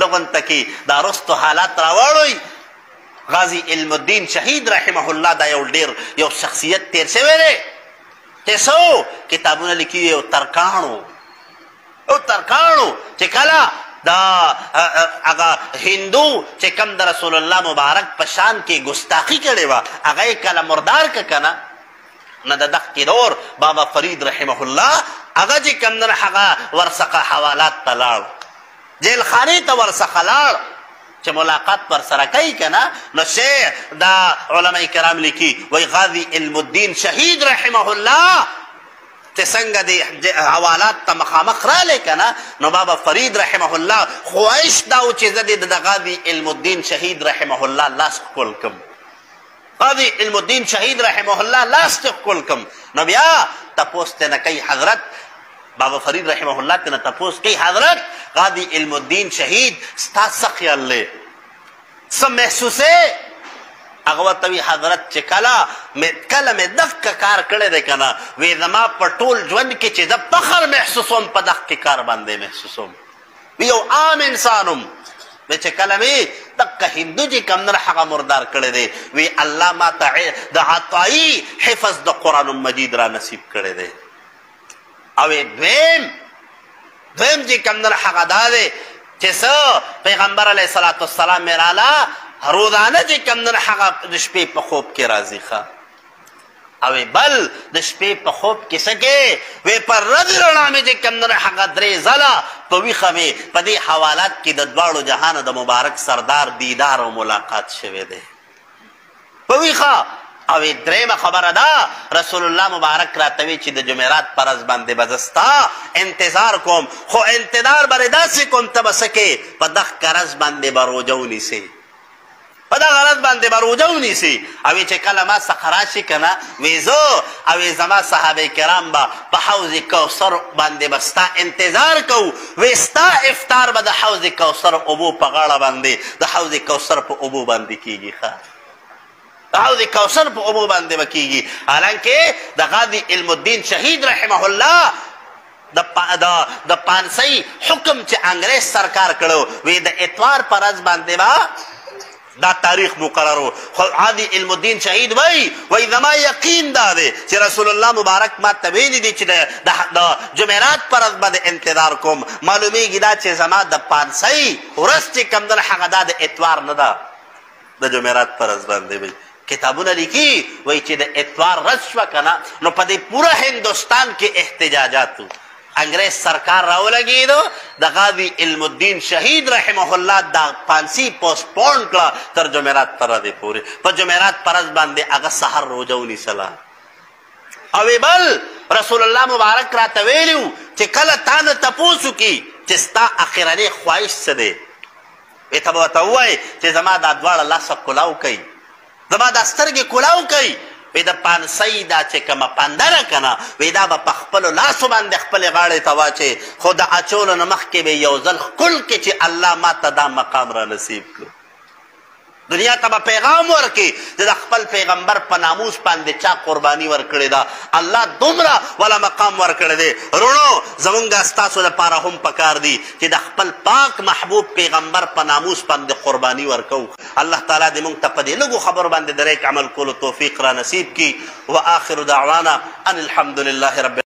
لغن تکی دا رستو حالات راوړوي. غازی علم الدین شهید رحمه الله دا یو ډیر یو شخصیت تیر شوی دی چې څو کتابونه لیکي. یو ترکاڼو چې کله دا هغه هندو چې کم د رسول الله مبارک په شان کې ګستاخي کړې وه هغه یې کله مردار که که نه نه د دغه دور بابا فرید رحمه الله هغه چې کم نه هغه ورڅخه حوالات ته لاړ، جیلخانې ته ورڅخه لاړ چې ملاقات ورسره کوي که نه. نو شیخ دا علما کرام لیکي وایي غازی علم الدین شهید رحمه الله چې څنګه د حوالات ته مخامخ رالی که نه نو بابا فرید رحمه الله خواهش دا و چې زه د غازی علم الدین شهید رحمه الله لاس ښکل کړم. غازی علم الدین شهید رحمه الله لاس ته ښکل کړم. نو بیا تپوس ترنه کوي حضرت بابا فرید رحمه الله ترنه تپوس کوي حضرت غازی علم الدین شهید ستا څه خیال دی څه محسوسې؟ هغه ورته وي حضرت چې کله مې دغه کار کړی دی که نه وی زما په ټول ژوند کې چې زه فخر محسوسوم په دغه کار باندې محسوسوم. وی یو عام انسانم وی چې کله مې دغه هندو چې کوم نه هغه مردار کړی دی وی الله ما ته د عطایي حفظ د قرآن مجید را نصیب کړی دی. او دویم چې کوم نه هغه دا دی چې څه پیغمبر علیه صلات والسلام مې راله روزانه چې کوم نه هغه د شپې په خوب کې راځي ښه او بل د شپې په خوب کې څه کې وی پر ورځې رڼا مې چې کوم نه هغه درې ځله په ویښه مې په دې حوالات کې د دواړو جهانو د مبارک سردار دیدار او ملاقات شوی دی په ویښه. او درېیمه خبره ده رسول الله مبارک راته وی چې د جمعرات په ورځ باندې به زه ستا انتظار کوم خو انتظار به یې داسې کوم ته به څه کې په دغه ورځ باندې به روژه ونیسې په دغه ورځ باندې به روژه ونیسي. او چې کله ما څخه راشي که نه وی زه او زما صحابه کرام به په حوض کوثر باندې به ستا انتظار کوو. وی ستا افطار به د حوض کوثر اوبو په غاړه باندې د حوض کوثر په اوبو باندې کېږي ښه د حوض کوثر په اوبو باندې به کېږي. حالانکه د غازی علم الدین شهید رحمه الله د پانسۍ حکم چې انګریز سرکار کړو وی د اتوار په ورځ باندې به دا تاریخ مقررو. خو غازی علم الدین شهید وی زما یقین دا دی چې رسول الله مبارک ما ته ویلي دي چې د جمعرات په ورځ باندې انتظار کوم. معلومیږي دا چې زما د پانسۍ ورځ چې کوم ده هغه دا د اتوار نه ده د جمعرات په ورځ باندې وی کتابونه لیکي وی چې د اتوار ورځ شوه که نه نو په دې پوره هندوستان کې احتجاجات انګریز سرکار راولګېدو د غازی علم الدین شهید رحمه الله دا پانسي پوسټپون کړه تر جمعرات پر ورځې پورې. په جمعرات پر ورځ باندې هغه سحر روژه ونیسله. او بل رسول الله مبارک راته ویلي و چې کله تا نه تپوس وکړي چې ستا اخرنی خواهش څه دی وی ته به ورته ووایې چې زما دا دواړه لاسه کلاو کوي زما دا سترګې کلاو کوي. وی د پانسۍ دا چې کومه پنده ده که نه وی دا به په خپلو لاسو باندې خپلې غاړې ته واچې خو د اچولو نه مخکې به یو ځل ښکل کړي چې الله ما ته دا مقام را نصیب کړو. دنیا ته به پیغام ورکړي چې د خپل پیغمبر په ناموس باندې چا قرباني ورکړې ده الله دومره والا مقام ورکړی دی. رونو زمونږ ستاسو لپاره هم پکار دي چې د خپل پاک محبوب پیغمبر په ناموس باندې قرباني ورکو. الله تعالی دې موږ ته په دې لږو خبرو باندې د نیک عمل کولو توفیق را نصیب کړي. واخر دعوانا ان الحمد لله رب